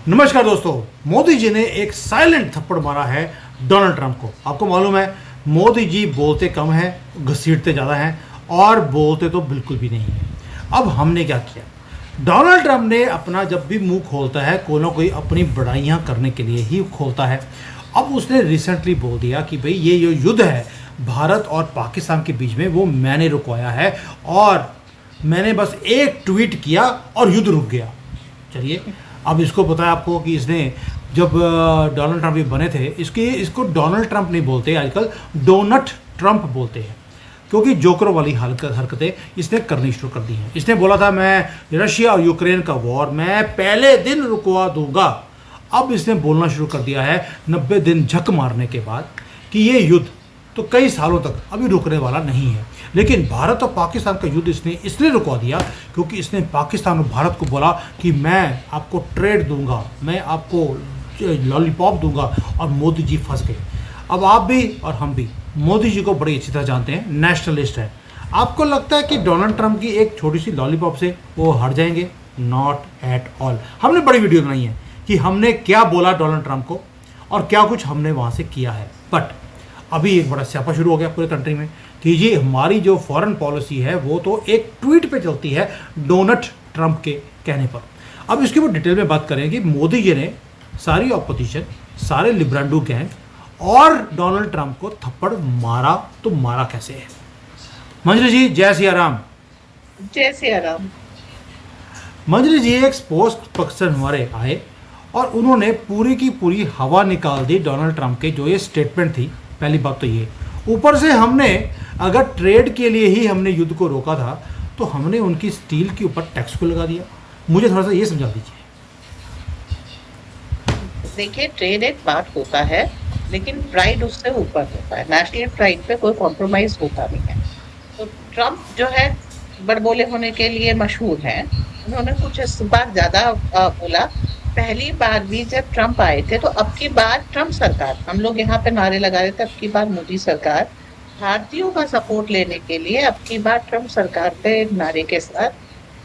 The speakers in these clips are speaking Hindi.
नमस्कार दोस्तों। मोदी जी ने एक साइलेंट थप्पड़ मारा है डोनाल्ड ट्रंप को। आपको मालूम है मोदी जी बोलते कम हैं, घसीटते ज़्यादा हैं और बोलते तो बिल्कुल भी नहीं है। अब हमने क्या किया, डोनाल्ड ट्रंप ने अपना जब भी मुंह खोलता है कोई ना कोई अपनी बड़ाइयाँ करने के लिए ही खोलता है। अब उसने रिसेंटली बोल दिया कि भाई ये जो युद्ध है भारत और पाकिस्तान के बीच में वो मैंने रुकवाया है और मैंने बस एक ट्वीट किया और युद्ध रुक गया। चलिए, अब इसको पता है आपको कि इसने जब डोनाल्ड ट्रंप ये बने थे इसको डोनाल्ड ट्रंप नहीं बोलते, आजकल डोनट ट्रंप बोलते हैं, क्योंकि जोकरों वाली हरकतें इसने करनी शुरू कर दी हैं। इसने बोला था मैं रशिया और यूक्रेन का वॉर मैं पहले दिन रुकवा दूंगा। अब इसने बोलना शुरू कर दिया है 90 दिन झक मारने के बाद कि ये युद्ध तो कई सालों तक अभी रुकने वाला नहीं है। लेकिन भारत और पाकिस्तान का युद्ध इसने इसलिए रुकवा दिया क्योंकि इसने पाकिस्तान और भारत को बोला कि मैं आपको ट्रेड दूंगा, मैं आपको लॉलीपॉप दूंगा, और मोदी जी फंस गए। अब आप भी और हम भी मोदी जी को बड़ी अच्छी तरह जानते हैं, नेशनलिस्ट है। आपको लगता है कि डोनाल्ड ट्रंप की एक छोटी सी लॉलीपॉप से वो हट जाएंगे? Not at all. हमने बड़ी वीडियो बनाई है कि हमने क्या बोला डोनाल्ड ट्रंप को और क्या कुछ हमने वहाँ से किया है। बट अभी एक बड़ा स्यापा शुरू हो गया पूरे कंट्री में कि ये हमारी जो फॉरेन पॉलिसी है वो तो एक ट्वीट पे चलती है डोनाल्ड ट्रंप के कहने पर। अब इसके ऊपर डिटेल में बात करें कि मोदी जी ने सारी ऑपोजिशन, सारे लिब्रांडू गैंग और डोनाल्ड ट्रंप को थप्पड़ मारा, तो मारा कैसे है? मंजरी जी जय सिया राम। जय सिया राम। मंजरी जी एक स्पोक्स पर्सन हमारे आए और उन्होंने पूरी की पूरी हवा निकाल दी डोनाल्ड ट्रंप के जो ये स्टेटमेंट थी। पहली बात तो ये, ऊपर से हमने अगर ट्रेड के लिए ही हमने युद्ध को रोका था तो हमने उनकी स्टील के ऊपर टैक्स को लगा दिया। मुझे थोड़ा सा ये समझा दीजिए। देखिए, ट्रेड एक बात होता है लेकिन प्राइड उससे ऊपर होता है। नेशनल प्राइड पे कोई कॉम्प्रोमाइज होता नहीं है। तो ट्रंप जो है बड़बोले होने के लिए मशहूर हैं। उन्होंने कुछ इस बार ज्यादा बोला। पहली बार भी जब ट्रंप आए थे तो अब की बार ट्रंप सरकार, हम लोग यहाँ पे नारे लगा रहे थे अब की बार मोदी सरकार, भारतीयों का सपोर्ट लेने के लिए अब की बार ट्रंप सरकार पे नारे के साथ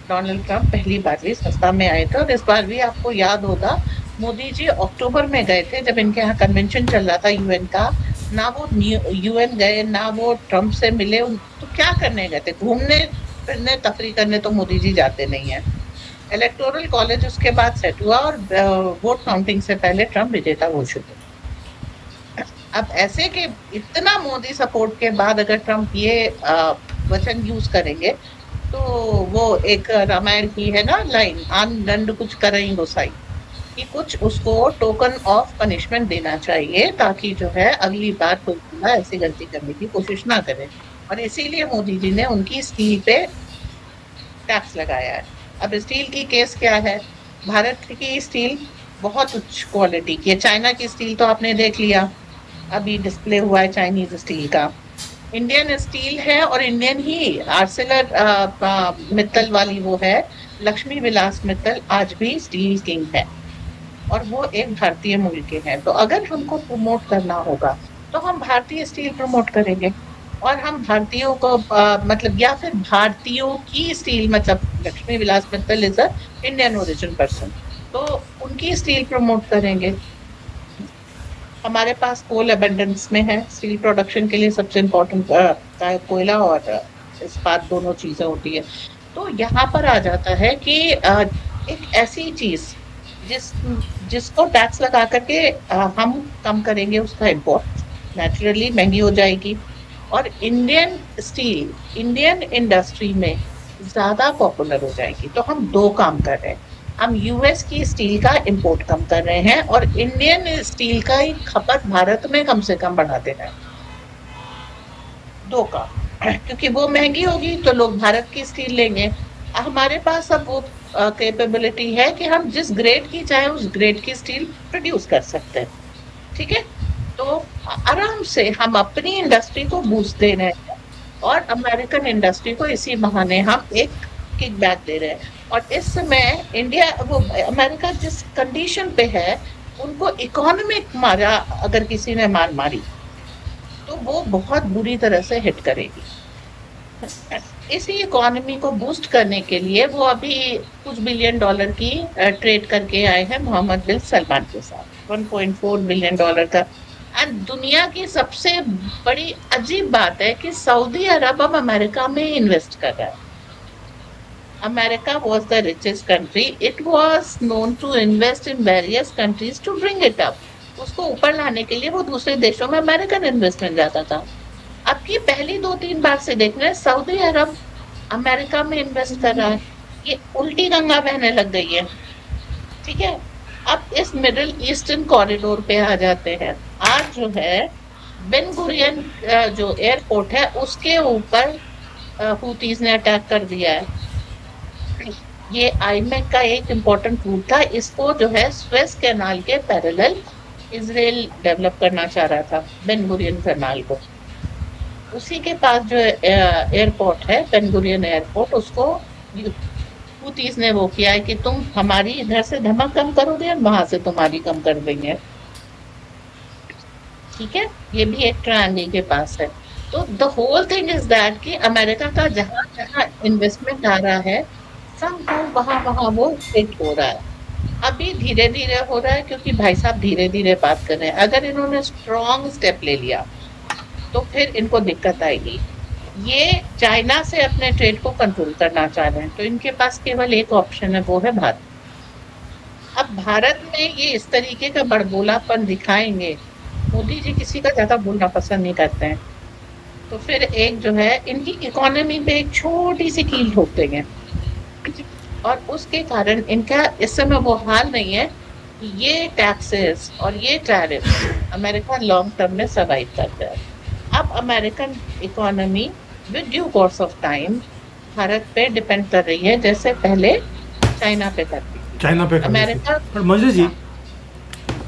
डोनाल्ड ट्रंप पहली बार भी सत्ता में आए थे। और इस बार भी आपको याद होगा मोदी जी अक्टूबर में गए थे जब इनके यहाँ कन्वेंशन चल रहा था यूएन का। ना वो यूएन गए ना वो ट्रंप से मिले। तो क्या करने गए थे? घूमने फिरने तफरी करने तो मोदी जी जाते नहीं है। इलेक्टोरल कॉलेज उसके बाद सेट हुआ और वोट काउंटिंग से पहले ट्रंप विजेता घोषित हुए। अब ऐसे के इतना मोदी सपोर्ट के बाद अगर ट्रंप ये वचन यूज करेंगे तो वो एक रामायण की है ना लाइन, आन दंड कुछ करई गोसाई, कि कुछ उसको टोकन ऑफ पनिशमेंट देना चाहिए ताकि जो है अगली बार कोई ऐसी गलती करने की कोशिश ना करे। और इसीलिए मोदी जी ने उनकी स्टील पे टैक्स लगाया है। अब स्टील की केस क्या है? भारत की स्टील बहुत उच्च क्वालिटी की है। चाइना की स्टील तो आपने देख लिया, अभी डिस्प्ले हुआ है चाइनीज स्टील का। इंडियन स्टील है और इंडियन ही आर्सेलर मित्तल वाली वो है, लक्ष्मी विलास मित्तल, आज भी स्टील किंग है और वो एक भारतीय मूल के हैं। तो अगर हमको प्रमोट करना होगा तो हम भारतीय स्टील प्रमोट करेंगे और हम भारतीयों को मतलब, या फिर भारतीयों की स्टील, मतलब Lakshmi Vilas Mittal is a Indian origin person, तो उनकी स्टील प्रमोट करेंगे। हमारे पास कोल अबंडेंस में है। स्टील प्रोडक्शन के लिए सबसे इम्पोर्टेंट कोयला और इस्पात दोनों चीजें होती है। तो यहाँ पर आ जाता है कि एक ऐसी चीज जिसको टैक्स लगा करके हम कम करेंगे उसका इम्पोर्ट, नेचुरली महंगी हो जाएगी और इंडियन स्टील इंडियन इंडस्ट्री में ज्यादा पॉपुलर हो जाएगी। तो हम दो काम कर रहे हैं, हम यूएस की स्टील का इंपोर्ट कम कर रहे हैं और इंडियन स्टील का ही खपत भारत में कम से कम बढ़ा दे रहे हैं। दो काम, क्योंकि वो महंगी होगी तो लोग भारत की स्टील लेंगे। हमारे पास अब वो कैपेबिलिटी है कि हम जिस ग्रेड की चाहे उस ग्रेड की स्टील प्रोड्यूस कर सकते हैं। ठीक है, तो आराम से हम अपनी इंडस्ट्री को बूस्ट दे रहे हैं और अमेरिकन इंडस्ट्री को इसी बहाने हम एक किकबैक दे रहे हैं। और इस समय इंडिया, वो अमेरिका जिस कंडीशन पे है, उनको इकोनॉमिक मारा अगर किसी ने मारी तो वो बहुत बुरी तरह से हिट करेगी। इसी इकोनॉमी को बूस्ट करने के लिए वो अभी कुछ बिलियन डॉलर की ट्रेड करके आए हैं मोहम्मद बिन सलमान के साथ, 1.4 बिलियन डॉलर का। एंड दुनिया की सबसे बड़ी अजीब बात है कि सऊदी अरब अब अमेरिका में इन्वेस्ट कर रहा है। America was the richest country. It was known to invest in various countries to bring it up. उसको ऊपर लाने के लिए वो दूसरे देशों में अमेरिकन इन्वेस्टमेंट जाता था। अब की पहली 2-3 बार से देख रहे हैं सऊदी अरब अमेरिका में इन्वेस्ट कर रहा है। ये उल्टी गंगा बहने लग गई है। ठीक है, अब इस मिडिल ईस्टर्न कॉरिडोर पे आ जाते हैं। आज जो है बेन गुरियन जो एयरपोर्ट है उसके ऊपर हुतीज ने अटैक कर दिया है। ये आईमेक का एक इम्पोर्टेंट रूट था, इसको जो है स्वेज कैनाल के पैरेलल इजराइल डेवलप करना चाह रहा था, बेन गुरियन कैनाल को। उसी के पास जो एयरपोर्ट है बेन गुरियन एयरपोर्ट, उसको हुतीज ने वो किया है कि तुम हमारी इधर से धमक कम करोगे और वहां से तुम्हारी कम कर देंगे। ठीक है, ये भी एक ट्रायंगल के पास है। तो the whole thing is that कि अमेरिका का जहां जहां इन्वेस्टमेंट आ रहा है समहाउ वहां वहां वो हिट हो रहा है। अभी धीरे धीरे हो रहा है क्योंकि भाई साहब धीरे धीरे बात कर रहे हैं। अगर इन्होंने स्ट्रॉन्ग स्टेप ले लिया तो फिर इनको दिक्कत आएगी। ये चाइना से अपने ट्रेड को कंट्रोल करना चाह रहे हैं, तो इनके पास केवल एक ऑप्शन है, वो है भारत। अब भारत में ये इस तरीके का बड़बोलापन दिखाएंगे। मोदी जी किसी का ज्यादा बोलना पसंद नहीं करते हैं, तो फिर एक जो है इनकी इकोनॉमी पे एक छोटी सी कील ठोक देंगे और उसके कारण इनका इस समय वो हाल नहीं है कि ये टैक्सेस और ये टैरिफ अमेरिका लॉन्ग टर्म में सर्वाइव करता है। अब American economy with due course of time Bharat पे डिपेंड कर रही है, जैसे पहले चाइना पे करती थी। चाइना पे अमेरिका। पर मंजरी जी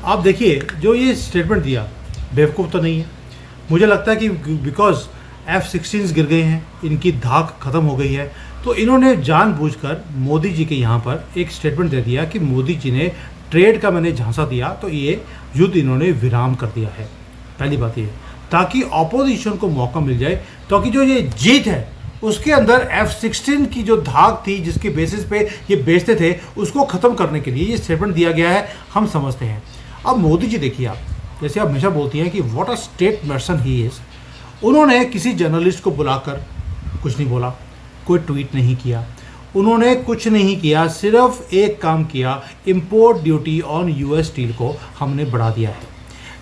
आप देखिए जो ये स्टेटमेंट दिया बेवकूफ़ तो नहीं है। मुझे लगता है कि बिकॉज F-16 गिर गए हैं, इनकी धाक ख़त्म हो गई है, तो इन्होंने जानबूझकर मोदी जी के यहाँ पर एक स्टेटमेंट दे दिया कि मोदी जी ने ट्रेड का मैंने झांसा दिया तो ये युद्ध इन्होंने विराम कर दिया है। पहली बात ये, ताकि ऑपोजिशन को मौका मिल जाए, ताकि जो ये जीत है उसके अंदर F-16 की जो धाक थी जिसके बेसिस पे ये बेचते थे उसको ख़त्म करने के लिए ये स्टेटमेंट दिया गया है, हम समझते हैं। अब मोदी जी देखिए, आप जैसे आप हमेशा बोलती हैं कि what a state person he is, उन्होंने किसी जर्नलिस्ट को बुलाकर कुछ नहीं बोला, कोई ट्वीट नहीं किया, उन्होंने कुछ नहीं किया, सिर्फ एक काम किया, import duty on US steel को हमने बढ़ा दिया है।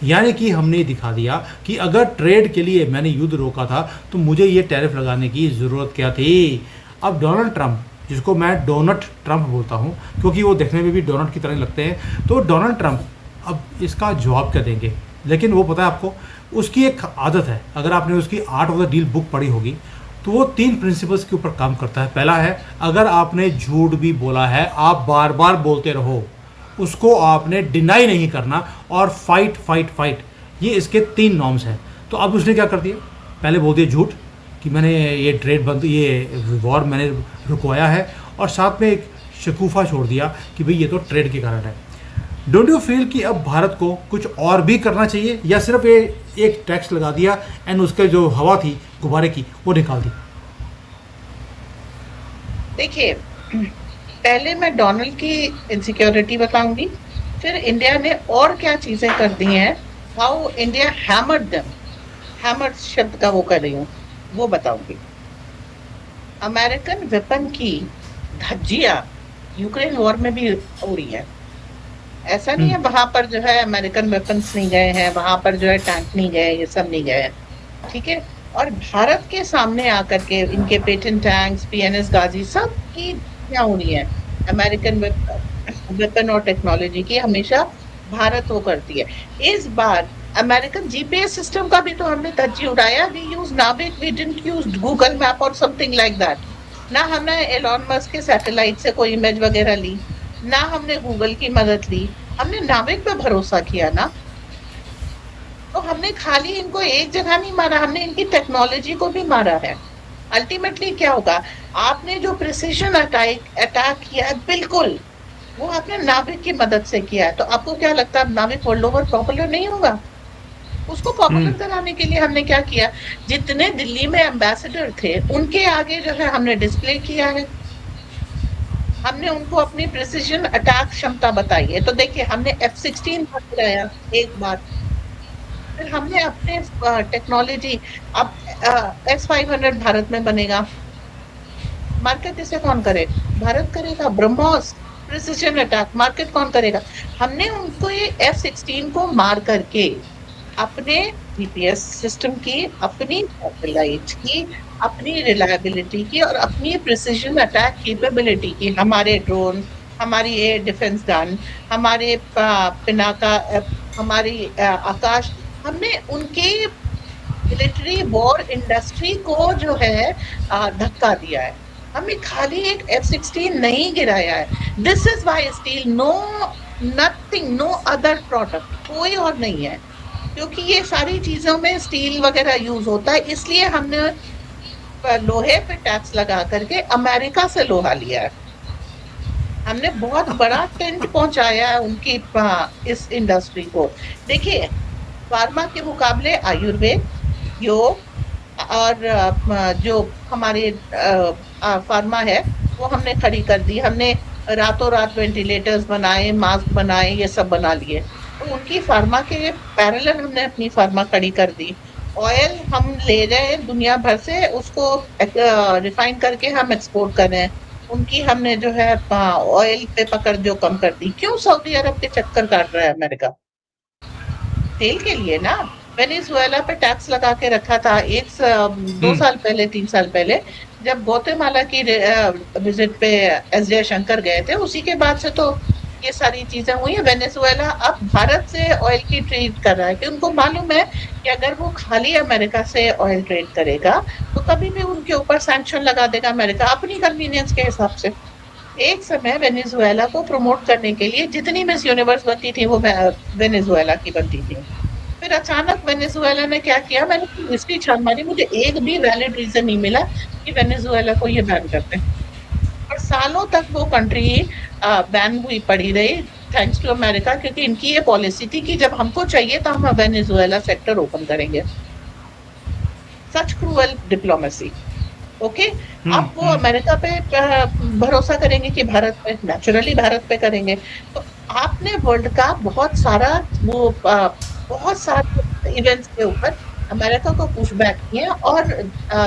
यानी कि हमने दिखा दिया कि अगर ट्रेड के लिए मैंने युद्ध रोका था तो मुझे ये टैरिफ लगाने की ज़रूरत क्या थी। अब डोनाल्ड ट्रंप, जिसको मैं डोनट ट्रंप बोलता हूँ क्योंकि वो देखने में भी डोनट की तरह लगते हैं, तो डोनाल्ड ट्रंप अब इसका जवाब क्या देंगे। लेकिन वो पता है आपको, उसकी एक आदत है, अगर आपने उसकी art of the deal book पढ़ी होगी तो वो 3 प्रिंसिपल्स के ऊपर काम करता है। पहला है, अगर आपने झूठ भी बोला है आप बार बार बोलते रहो, उसको आपने डिनाई नहीं करना, और फाइट फाइट फाइट, ये इसके 3 नॉर्म्स हैं। तो अब उसने क्या कर दिया, पहले बोल दिया झूठ कि मैंने ये ट्रेड बंद, ये वॉर मैंने रुकवाया है, और साथ में एक शकूफा छोड़ दिया कि भाई ये तो ट्रेड के कारण है। डोंट यू फील कि अब भारत को कुछ और भी करना चाहिए, या सिर्फ ये एक टैक्स लगा दिया एंड उसके जो हवा थी गुब्बारे की वो निकाल दी। देखिए, पहले मैं डोनाल्ड की इनसिक्योरिटी बताऊंगी, फिर इंडिया ने और क्या चीजें कर दी हैं, how India hammered them, hammered शब्द का वो कर रही हूँ वो बताऊंगी। अमेरिकन वेपन की धज्जियां यूक्रेन वॉर में भी उड़ी है। ऐसा नहीं है वहां पर जो है अमेरिकन वेपन्स नहीं गए हैं, वहां पर जो है टैंक नहीं गए, ये सब नहीं गए, ठीक है। और भारत के सामने आकर के इनके पेटेंट टैंक्स, PNS गाजी, सब की क्या उड़ी है। अमेरिकन वेपन और टेक्नोलॉजी की हमेशा भारत वो करती है। इस बार अमेरिकन GPS सिस्टम का भी तो हमने धज्जी उड़ाया। We use NavIC, we didn't use Google map और समथिंग लाइक दैट। ना हमने एलॉन मस्क के सैटेलाइट से कोई इमेज वगैरह ली, ना हमने गूगल की मदद ली, हमने नाविक पे भरोसा किया ना। तो हमने खाली इनको एक जगह नहीं मारा, हमने इनकी टेक्नोलॉजी को भी मारा है। अल्टीमेटली क्या होगा, आपने जो प्रिसिशन अटैक किया है बिल्कुल वो आपने नाविक की मदद से किया है। तो आपको क्या लगता है नाविक वर्ल्ड ओवर पॉपुलर नहीं होगा? उसको पॉपुलर कराने के लिए हमने क्या किया, जितने दिल्ली में एम्बेसडर थे उनके आगे जो है हमने डिस्प्ले किया है, हमने उनको अपनी प्रिसिजन अटैक क्षमता बताई है। तो देखिए हमने F-16 गिराया एक बार, फिर हमने अपने टेक्नोलॉजी, अब S-500 भारत में बनेगा, मार्केट इसे कौन करेगा, भारत करेगा। ब्रह्मोस प्रिसिजन अटैक मार्केट कौन करेगा। हमने उनको ये F-16 को मार करके अपने जीपीएस सिस्टम की, अपनी सैटेलाइट की, अपनी रिलायबिलिटी की और अपनी प्रिसिजन अटैक कैपेबिलिटी की, हमारे ड्रोन, हमारी एयर डिफेंस गन, हमारे पिनाका, हमारी आकाश, हमने उनके मिलिट्री वॉर इंडस्ट्री को जो है धक्का दिया है। हमें खाली एक F-16 नहीं गिराया है। This is why steel, no nothing, no other product, कोई और नहीं है, क्योंकि ये सारी चीजों में स्टील वगैरह यूज होता है, इसलिए हमने लोहे पे टैक्स लगा करके अमेरिका से लोहा लिया है। हमने बहुत बड़ा टेंट पहुंचाया है उनकी इस इंडस्ट्री को। देखिए फार्मा के मुकाबले आयुर्वेद, योग और जो हमारे फार्मा है वो हमने खड़ी कर दी। हमने रातों रात वेंटिलेटर्स बनाए, मास्क बनाए, ये सब बना लिए। तो उनकी फार्मा के पैरेलल हमने अपनी फार्मा खड़ी कर दी। ऑयल हम ले रहे हैं दुनिया भर से, उसको रिफाइन करके हम एक्सपोर्ट कर रहे हैं। उनकी हमने जो है ऑयल पे पकड़ जो कम कर दी। क्यों सऊदी अरब के चक्कर काट रहा है अमेरिका, तेल के लिए ना। वेनेजुएला पे टैक्स लगा के रखा था 2 साल पहले, 3 साल पहले, जब ग्वाटेमाला की विजिट पे एस जयशंकर गए थे, उसी के बाद से तो ये सारी चीजें हुई है। वेनेजुएला अब भारत से ऑयल की ट्रेड कर रहा है, कि उनको मालूम है कि अगर वो खाली अमेरिका से ऑयल ट्रेड करेगा तो कभी भी उनके ऊपर सैंक्शन लगा देगा अमेरिका अपनी कन्वीनियंस के हिसाब से। एक समय वेनेजुएला को प्रमोट करने के लिए जितनी मिस यूनिवर्स बनती थी वो वेनेजुएला की बनती थी। फिर अचानक वेनेजुएला ने क्या किया, मैंने हिस्ट्री छान मारी, मुझे एक भी वैलिड रीजन नहीं मिला कि वेनेजुएला को ये बैन करते हैं। और सालों तक वो कंट्री बैन हुई पड़ी रही, थैंक्स टू अमेरिका, क्योंकि इनकी ये पॉलिसी थी कि जब हमको चाहिए तो हम वेनेजुएला सेक्टर ओपन करेंगे। सच क्रूअल डिप्लोमेसी। ओके, अब वो अमेरिका पे भरोसा करेंगे कि भारत पे, नेचुरली भारत पे करेंगे। तो आपने वर्ल्ड का बहुत सारे इवेंट्स के ऊपर अमेरिका को पुश बैक किया और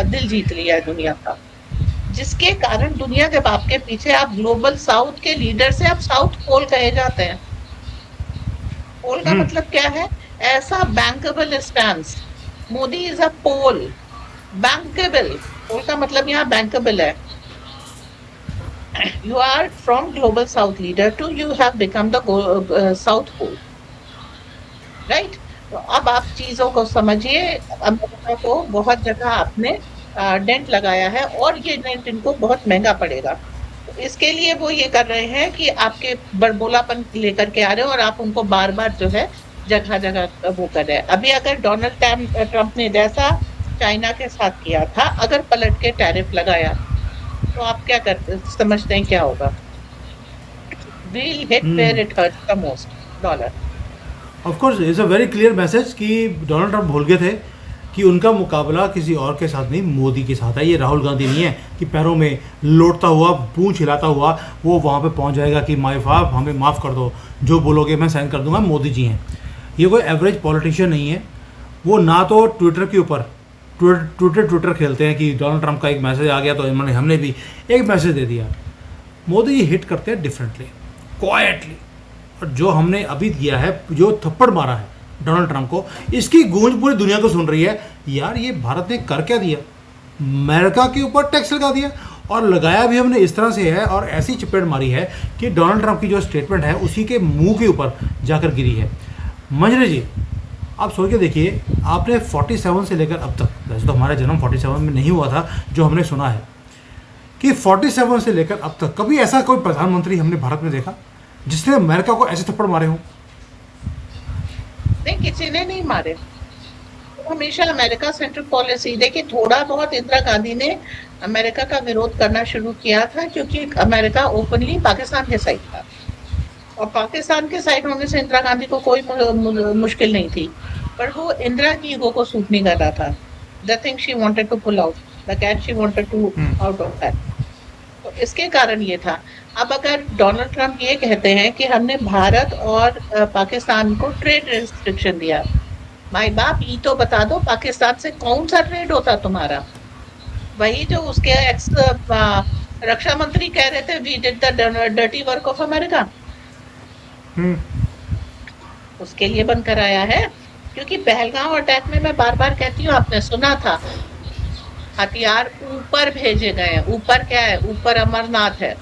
दिल जीत लिया है दुनिया का, जिसके कारण दुनिया जब आपके पीछे, आप ग्लोबल साउथ के लीडर से आप साउथ पोल कहे जाते हैं। पोल का मतलब क्या है, ऐसा bankable stance. Modi is a pole, bankable. Pole का मतलब यहाँ बैंकेबल है। You are from global south leader to you have become the south pole, right. तो अब आप चीजों को समझिए, अमेरिका को बहुत जगह आपने डेंट लगाया है और ये डेंट इनको बहुत महंगा पड़ेगा। तो इसके लिए वो ये कर रहे हैं कि आपके बड़बोलापन लेकर के आ रहे हो और आप उनको बार बार जो है जगह जगह वो कर रहे हैं। अभी अगर डोनाल्ड ट्रंप ने जैसा चाइना के साथ किया था, अगर पलट के टैरिफ लगाया तो आप क्या करते समझते हैं क्या होगा? We'll hit where it hurts the most, dollar. Of course it's a very clear message कि डोनाल्ड ट्रंप भूल गए थे कि उनका मुकाबला किसी और के साथ नहीं, मोदी के साथ है। ये राहुल गांधी नहीं है कि पैरों में लौटता हुआ, पूंछ हिलाता हुआ वो वहाँ पे पहुँच जाएगा कि माय बाप हमें माफ़ कर दो, जो बोलोगे मैं साइन कर दूंगा। मोदी जी हैं, ये कोई एवरेज पॉलिटिशियन नहीं है। वो ना तो ट्विटर के ऊपर ट्विटर खेलते हैं कि डोनाल्ड ट्रंप का एक मैसेज आ गया तो हमने भी एक मैसेज दे दिया। मोदी जी हिट करते हैं डिफरेंटली, क्वाइटली। और जो हमने अभी किया है, जो थप्पड़ मारा है डोनाल्ड ट्रंप को, इसकी गूंज पूरी दुनिया को सुन रही है। यार ये भारत ने कर क्या दिया, अमेरिका के ऊपर टैक्स लगा दिया, और लगाया भी हमने इस तरह से है, और ऐसी चपेट मारी है कि डोनाल्ड ट्रंप की जो स्टेटमेंट है उसी के मुंह के ऊपर जाकर गिरी है। मंजरी जी आप सोच के देखिए, आपने 47 से लेकर अब तक, वैसे तो हमारा जन्म 47 में नहीं हुआ था, जो हमने सुना है कि 47 से लेकर अब तक कभी ऐसा कोई प्रधानमंत्री हमने भारत में देखा जिसने अमेरिका को ऐसे थप्पड़ मारे हों? नहीं, किसी ने नहीं मारे। तो हमेशा अमेरिका सेंट्रिक पॉलिसी। देखिए थोड़ा बहुत इंदिरा गांधी ने अमेरिका का विरोध करना शुरू किया था, क्योंकि अमेरिका ओपनली पाकिस्तान के साइड था, और पाकिस्तान के साइड होने से इंदिरा गांधी को कोई मुश्किल नहीं थी। पर वो इंदिरा की ईगो को सूट नहीं कर रहा था। The thing she wanted to pull out, the cat she wanted to out of that. तो इसके कारण ये था। अब अगर डोनाल्ड ट्रंप ये कहते हैं कि हमने भारत और पाकिस्तान को ट्रेड रिस्ट्रिक्शन दिया, भाई बाप ये तो बता दो पाकिस्तान से कौन सा ट्रेड होता तुम्हारा? वही जो उसके एक्स रक्षा मंत्री कह रहे थे, we did the dirty work of America, उसके लिए बंद कराया है। क्योंकि पहलगांव अटैक में मैं बार बार कहती हूँ, आपने सुना था, हथियार ऊपर भेजे गए हैं। ऊपर क्या है? ऊपर अमरनाथ है।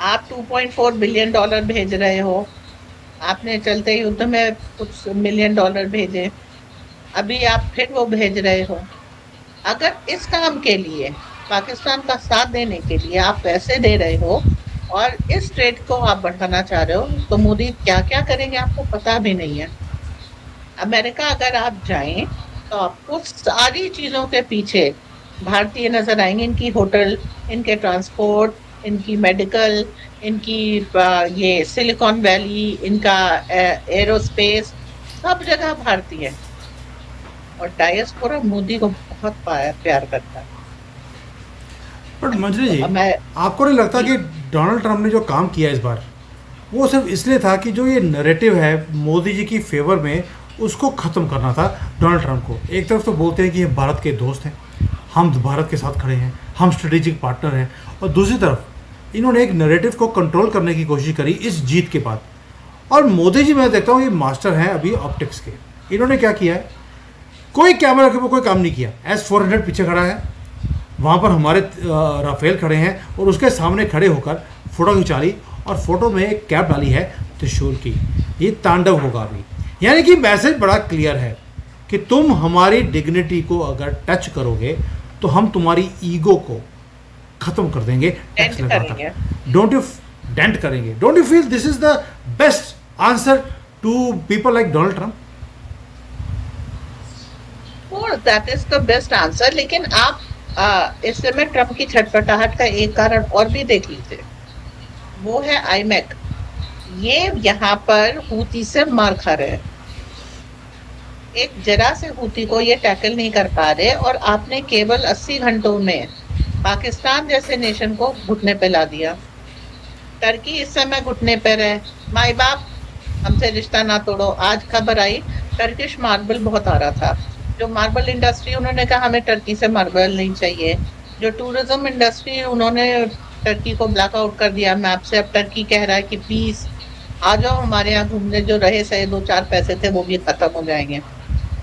आप 2.4 बिलियन डॉलर भेज रहे हो, आपने चलते युद्ध में कुछ मिलियन डॉलर भेजे, अभी आप फिर वो भेज रहे हो। अगर इस काम के लिए पाकिस्तान का साथ देने के लिए आप पैसे दे रहे हो और इस ट्रेड को आप बढ़ाना चाह रहे हो, तो मोदी क्या क्या करेंगे आपको पता भी नहीं है। अमेरिका अगर आप जाएं तो आपको सारी चीजों के पीछे भारतीय नजर आएंगे। इनकी होटल, इनके ट्रांसपोर्ट, इनकी मेडिकल, इनकी ये सिलिकॉन वैली, इनका एरोस्पेस, सब जगह भारतीय है। और डायस्पोरा मोदी को बहुत प्यार करता है। पर मंजरी जी, मैं आपको नहीं लगता कि डोनाल्ड ट्रंप ने जो काम किया इस बार, वो सिर्फ इसलिए था कि जो ये नैरेटिव है मोदी जी की फेवर में, उसको ख़त्म करना था डोनाल्ड ट्रंप को? एक तरफ तो बोलते हैं कि ये भारत के दोस्त हैं, हम भारत के साथ खड़े हैं, हम स्ट्रेटेजिक पार्टनर हैं, और दूसरी तरफ इन्होंने एक नैरेटिव को कंट्रोल करने की कोशिश करी इस जीत के बाद। और मोदी जी, मैं देखता हूँ ये मास्टर हैं अभी ऑप्टिक्स के। इन्होंने क्या किया है, कोई कैमरा के ऊपर कोई काम नहीं किया। S-400 पीछे खड़ा है, वहाँ पर हमारे राफेल खड़े हैं, और उसके सामने खड़े होकर फ़ोटो खिंचा ली, और फोटो में एक कैप डाली है त्रिशूल की। ये तांडव होगा अभी। यानी कि मैसेज बड़ा क्लियर है कि तुम हमारी डिग्निटी को अगर टच करोगे तो हम तुम्हारी ईगो को ख़त्म कर देंगे, टैक्स लगाकर। डोंट यू डेंट करेंगे? Don't you feel this is the best answer to people like Donald Trump? That is the best answer. लेकिन आप इस समय ट्रंप की छटपटाहट का एक कारण और भी देख लीजिए, वो है आईमैक। ये यहाँ पर हूती से मार खा रहे हैं, एक जरा से हूती को ये टैकल नहीं कर पा रहे, और आपने केवल 80 घंटों में पाकिस्तान जैसे नेशन को घुटने पे ला दिया। टर्की इस समय घुटने पे रहे, माई बाप हमसे रिश्ता ना तोड़ो। आज खबर आई टर्किश मार्बल बहुत आ रहा था, जो मार्बल इंडस्ट्री, उन्होंने कहा हमें टर्की से मार्बल नहीं चाहिए। जो टूरिज्म इंडस्ट्री, उन्होंने टर्की को ब्लैकआउट कर दिया मैप से। अब टर्की कह रहा है कि प्लीज आ जाओ हमारे यहाँ घूमने, जो रहे सहे 2-4 पैसे थे वो भी खत्म हो जाएंगे।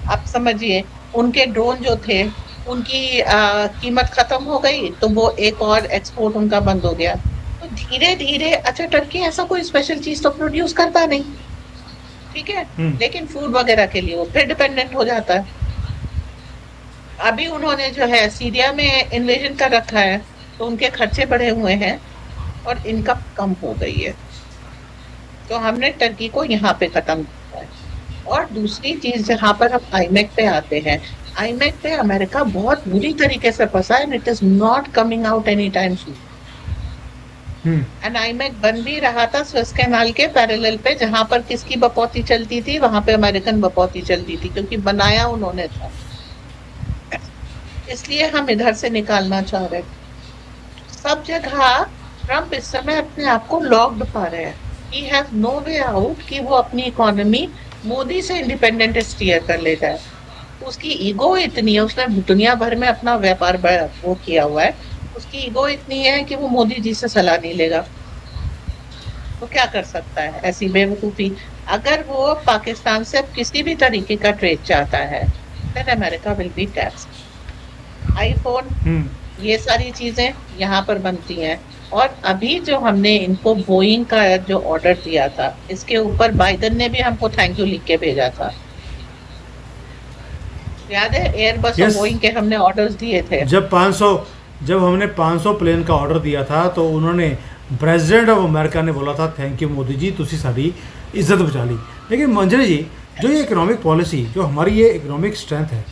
आप समझिए, उनके ड्रोन जो थे उनकी कीमत खत्म हो गई, तो वो एक और एक्सपोर्ट उनका बंद हो गया। तो धीरे धीरे, अच्छा टर्की ऐसा कोई स्पेशल चीज तो प्रोड्यूस करता नहीं, ठीक है, लेकिन फूड वगैरह के लिए वो फिर डिपेंडेंट हो जाता है। अभी उन्होंने जो है सीरिया में इन्वेजन कर रखा है, तो उनके खर्चे बढ़े हुए हैं और इनकम कम हो गई है। तो हमने टर्की को यहाँ पे खत्म किया है। और दूसरी चीज, जहाँ पर हम आईमैक पे आते हैं, आईमैक पे अमेरिका बहुत बुरी तरीके से फंसा है, it is not coming out any time soon. And iMac बन भी रहा था स्वेज कैनाल के पैरेलल पे, जहाँ पर किसकी बपौती चलती थी, वहां पे अमेरिकन बपौती चलती थी, क्योंकि बनाया उन्होंने था। इसलिए हम इधर से निकालना चाह रहे। सब जगह ट्रंप इस समय अपने आप को लॉक्ड पा रहे हैं। He have no way out कि वो अपनी इकोनॉमी मोदी से इंडिपेंडेंट स्टीयर कर ले जाए। उसकी ईगो इतनी है, उसने दुनिया भर में अपना व्यापार वो किया हुआ है, उसकी ईगो इतनी है कि वो मोदी जी से सलाह नहीं लेगा। तो क्या कर सकता है ऐसी बेवकूफ़ी? अगर वो पाकिस्तान से किसी भी तरीके का ट्रेड चाहता है, then America will be tax. IPhone, ये सारी चीजें यहाँ पर बनती हैं। और अभी जो हमने इनको बोइंग का जो ऑर्डर दिया था, इसके ऊपर बाइडन ने भी हमको थैंक यू लिख के भेजा था, याद है? एयरबस और बोइंग के हमने ऑर्डर्स दिए थे। जब हमने 500 प्लेन का ऑर्डर दिया था, तो उन्होंने, प्रेसिडेंट ऑफ अमेरिका ने बोला था थैंक यू मोदी जी, तुसी साड़ी इज्जत बचा ली। लेकिन मंजरी जी, जो ये इकोनॉमिक पॉलिसी, जो हमारी ये इकोनॉमिक स्ट्रेंथ है,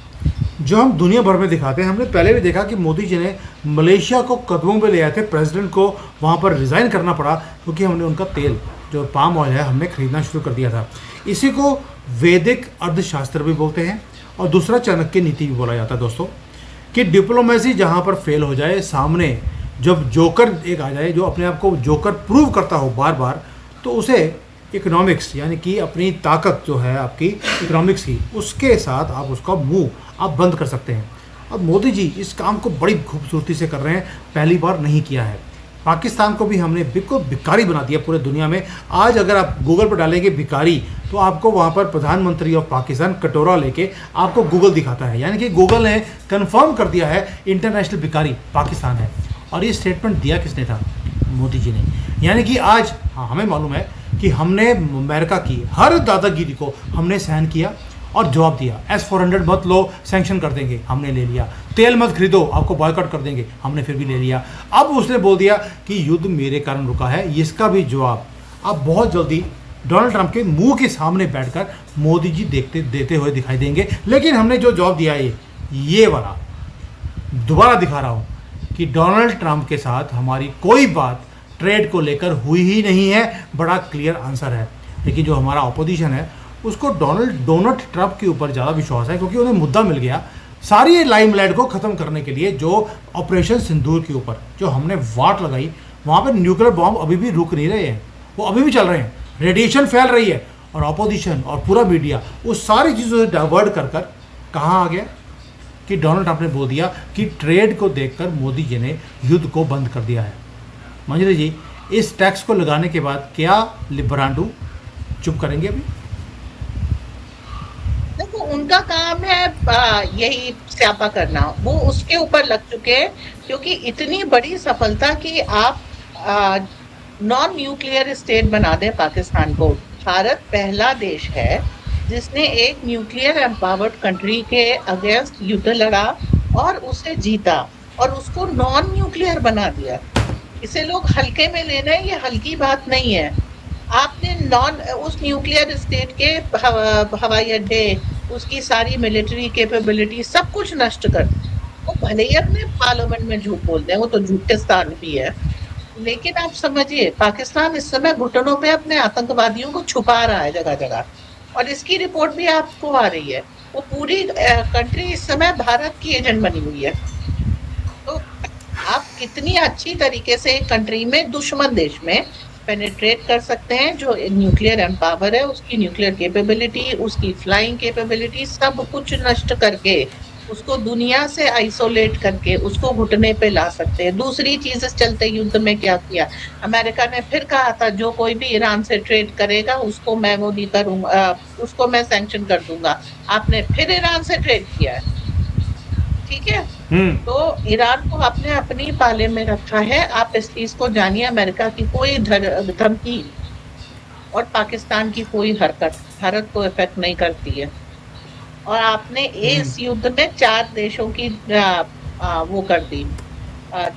जो हम दुनिया भर में दिखाते हैं। हमने पहले भी देखा कि मोदी जी ने मलेशिया को कदमों पे ले आए थे, प्रेसिडेंट को वहाँ पर रिज़ाइन करना पड़ा क्योंकि हमने उनका तेल जो पाम ऑयल है हमने खरीदना शुरू कर दिया था। इसी को वैदिक अर्थशास्त्र भी बोलते हैं और दूसरा चाणक्य नीति भी बोला जाता है दोस्तों, कि डिप्लोमेसी जहाँ पर फेल हो जाए, सामने जब जोकर एक आ जाए जो अपने आप को जोकर प्रूव करता हो बार बार, तो उसे इकोनॉमिक्स यानी कि अपनी ताकत जो है आपकी इकोनॉमिक्स की, उसके साथ आप उसका मुंह आप बंद कर सकते हैं। अब मोदी जी इस काम को बड़ी खूबसूरती से कर रहे हैं, पहली बार नहीं किया है। पाकिस्तान को भी हमने बिल्कुल भिखारी बना दिया पूरे दुनिया में। आज अगर आप गूगल पर डालेंगे भिखारी, तो आपको वहाँ पर प्रधानमंत्री ऑफ पाकिस्तान कटोरा लेके आपको गूगल दिखाता है, यानी कि गूगल ने कंफर्म कर दिया है इंटरनेशनल भिखारी पाकिस्तान है। और ये स्टेटमेंट दिया किसने था? मोदी जी ने। यानी कि आज हाँ, हमें मालूम है कि हमने अमेरिका की हर दादागिरी को हमने सहन किया और जवाब दिया। S-400 मत लो, सैंक्शन कर देंगे, हमने ले लिया। तेल मत खरीदो, आपको बॉयकॉट कर देंगे, हमने फिर भी ले लिया। अब उसने बोल दिया कि युद्ध मेरे कारण रुका है, इसका भी जवाब अब बहुत जल्दी डोनाल्ड ट्रंप के मुंह के सामने बैठकर मोदी जी देते हुए दिखाई देंगे। लेकिन हमने जो जवाब दिया है ये वाला दोबारा दिखा रहा हूँ कि डोनाल्ड ट्रंप के साथ हमारी कोई बात ट्रेड को लेकर हुई ही नहीं है। बड़ा क्लियर आंसर है। लेकिन जो हमारा ऑपोजिशन है उसको डोनाल्ड ट्रंप के ऊपर ज़्यादा विश्वास है, क्योंकि उन्हें मुद्दा मिल गया सारी लाइमलाइट को ख़त्म करने के लिए। जो ऑपरेशन सिंदूर के ऊपर जो हमने वाट लगाई, वहाँ पर न्यूक्लियर बॉम्ब अभी भी रुक नहीं रहे हैं, वो अभी भी चल रहे हैं, रेडिएशन फैल रही है। और ऑपोजिशन और पूरा मीडिया उस सारी चीज़ों से डाइवर्ट कर कहाँ आ गया कि डोनाल्ड ट्रंप ने बोल दिया कि ट्रेड को देखकर मोदी जी ने युद्ध को बंद कर दिया है। मंजरी जी, इस टैक्स को लगाने के बाद क्या लिबरांडू चुप करेंगे? अभी देखो, उनका काम है यही स्यापा करना, वो उसके ऊपर लग चुके हैं। क्योंकि इतनी बड़ी सफलता कि आप नॉन न्यूक्लियर स्टेट बना दें पाकिस्तान को। भारत पहला देश है जिसने एक न्यूक्लियर एम्पावर्ड कंट्री के अगेंस्ट युद्ध लड़ा और उसे जीता और उसको नॉन न्यूक्लियर बना दिया। इसे लोग हल्के में ले रहे हैं, ये हल्की बात नहीं है। आपने उस न्यूक्लियर स्टेट के हवाई अड्डे, उसकी सारी मिलिट्री कैपेबिलिटी सब कुछ नष्ट कर। वो भले ही अपने पार्लियामेंट में झूठ बोलते हैं, वो तो झूठिस्तान भी है, लेकिन आप समझिए पाकिस्तान इस समय घुटनों पे अपने आतंकवादियों को छुपा रहा है जगह जगह, और इसकी रिपोर्ट भी आपको आ रही है। वो पूरी कंट्री इस समय भारत की एजेंट बनी हुई है। तो आप कितनी अच्छी तरीके से एक कंट्री में, दुश्मन देश में पेनिट्रेट कर सकते हैं, जो न्यूक्लियर एम्पावर है, उसकी न्यूक्लियर कैपेबिलिटी, उसकी फ्लाइंग कैपेबिलिटी, सब कुछ नष्ट करके उसको दुनिया से आइसोलेट करके उसको घुटने पे ला सकते हैं। दूसरी चीज इस चलते युद्ध में क्या किया, अमेरिका ने फिर कहा था जो कोई भी ईरान से ट्रेड करेगा उसको मैं वो नहीं करूंगा, उसको मैं सैंक्शन कर दूंगा। आपने फिर ईरान से ट्रेड किया है, ठीक है। तो ईरान को आपने अपनी पाले में रखा है। आप इस चीज को जानिए, अमेरिका की कोई धमकी और पाकिस्तान की कोई हरकत भारत को इफेक्ट नहीं करती है। और आपने इस युद्ध में 4 देशों की वो कर दी,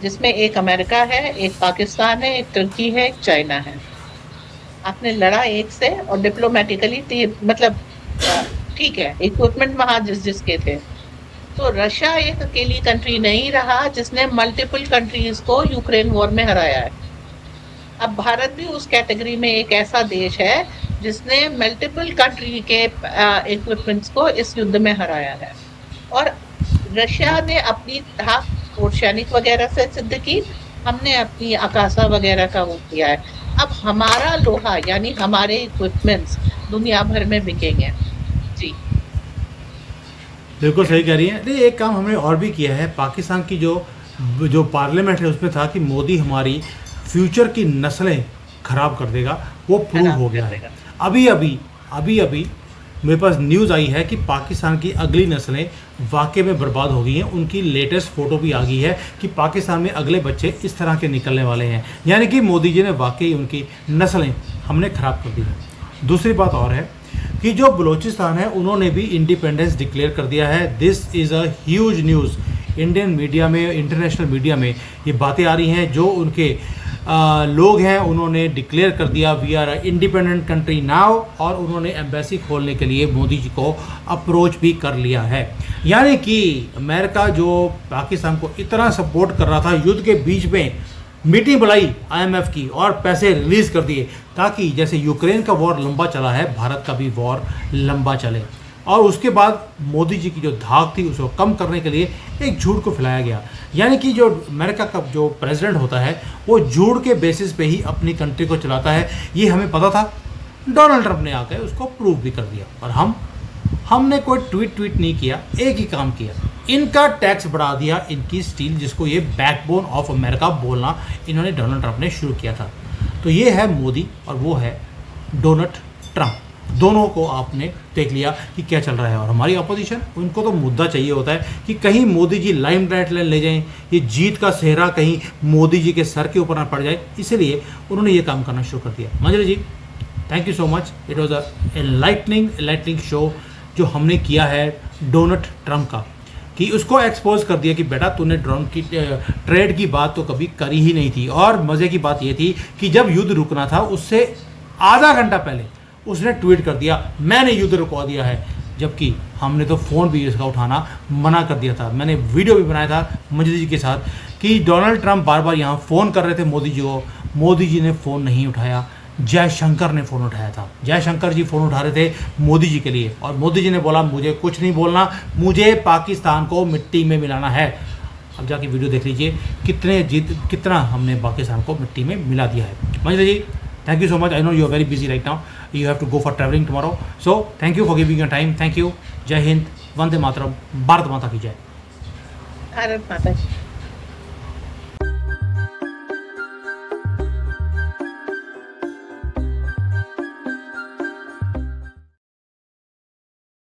जिसमें एक अमेरिका है, एक पाकिस्तान है, एक तुर्की है, एक चाइना है। आपने लड़ा एक से, और डिप्लोमेटिकली मतलब ठीक है, इक्विपमेंट वहां जिसके थे। तो रशिया एक अकेली कंट्री नहीं रहा जिसने मल्टीपल कंट्रीज को यूक्रेन वॉर में हराया है। अब भारत भी उस कैटेगरी में एक ऐसा देश है जिसने मल्टीपल कंट्री के इक्विपमेंट्स को इस युद्ध में हराया है। और रशिया ने अपनी ताकत ओशियानिक वगैरह से सिद्ध की, हमने अपनी आकाशा वगैरह का वो किया है। अब हमारा लोहा यानी हमारे इक्विपमेंट्स दुनिया भर में बिकेंगे। जी बिल्कुल सही कह रही है। नहीं, एक काम हमने और भी किया है। पाकिस्तान की जो पार्लियामेंट है उसमें था कि मोदी हमारी फ्यूचर की नस्लें खराब कर देगा, वो प्रूव हो गया है। अभी मेरे पास न्यूज़ आई है कि पाकिस्तान की अगली नस्लें वाकई में बर्बाद हो गई हैं। उनकी लेटेस्ट फ़ोटो भी आ गई है कि पाकिस्तान में अगले बच्चे इस तरह के निकलने वाले हैं। यानी कि मोदी जी ने वाकई उनकी नस्लें हमने ख़राब कर दी है। दूसरी बात और है कि जो बलूचिस्तान है उन्होंने भी इंडिपेंडेंस डिक्लेयर कर दिया है। This is a huge news. Indian media में, इंटरनेशनल मीडिया में ये बातें आ रही हैं। जो उनके लोग हैं उन्होंने डिक्लेयर कर दिया we are independent country now, और उन्होंने एम्बेसी खोलने के लिए मोदी जी को अप्रोच भी कर लिया है। यानी कि अमेरिका जो पाकिस्तान को इतना सपोर्ट कर रहा था, युद्ध के बीच में मीटिंग बुलाई IMF की और पैसे रिलीज़ कर दिए ताकि जैसे यूक्रेन का वॉर लंबा चला है, भारत का भी वॉर लंबा चले। और उसके बाद मोदी जी की जो धाक थी उसको कम करने के लिए एक झूठ को फैलाया गया। यानी कि जो अमेरिका का जो प्रेसिडेंट होता है वो झूठ के बेसिस पे ही अपनी कंट्री को चलाता है, ये हमें पता था। डोनाल्ड ट्रंप ने आकर उसको प्रूव भी कर दिया। और हमने कोई ट्वीट नहीं किया, एक ही काम किया, इनका टैक्स बढ़ा दिया, इनकी स्टील जिसको ये बैकबोन ऑफ अमेरिका बोलना इन्होंने डोनाल्ड ट्रंप ने शुरू किया था। तो ये है मोदी और वो है डोनाल्ड ट्रंप। दोनों को आपने देख लिया कि क्या चल रहा है। और हमारी अपोजिशन, उनको तो मुद्दा चाहिए होता है कि कहीं मोदी जी लाइमलाइट ले जाएं, ये जीत का सेहरा कहीं मोदी जी के सर के ऊपर ना पड़ जाए, इसलिए उन्होंने ये काम करना शुरू कर दिया। Manjari ji, thank you so much. It was a enlightening show जो हमने किया है डोनाल्ड ट्रंप का, कि उसको एक्सपोज कर दिया कि बेटा तूने ड्रोन की ट्रेड की बात तो कभी करी ही नहीं थी। और मज़े की बात ये थी कि जब युद्ध रुकना था उससे आधा घंटा पहले उसने ट्वीट कर दिया मैंने युद्ध रुकवा दिया है, जबकि हमने तो फ़ोन भी इसका उठाना मना कर दिया था। मैंने वीडियो भी बनाया था मंजरी जी के साथ कि डोनाल्ड ट्रंप बार बार यहाँ फ़ोन कर रहे थे मोदी जी को, मोदी जी ने फ़ोन नहीं उठाया। जयशंकर ने फ़ोन उठाया था, जयशंकर जी फ़ोन उठा रहे थे मोदी जी के लिए, और मोदी जी ने बोला मुझे कुछ नहीं बोलना, मुझे पाकिस्तान को मिट्टी में मिलाना है। अब जाके वीडियो देख लीजिए कितना हमने पाकिस्तान को मिट्टी में मिला दिया है। मंजरी जी, thank you so much. I know you are very busy right now. You have to go for traveling tomorrow. So thank you for giving your time. Thank you. Jai Hind. Vande Mataram. Bharat Mata ki jai. Bharat माता की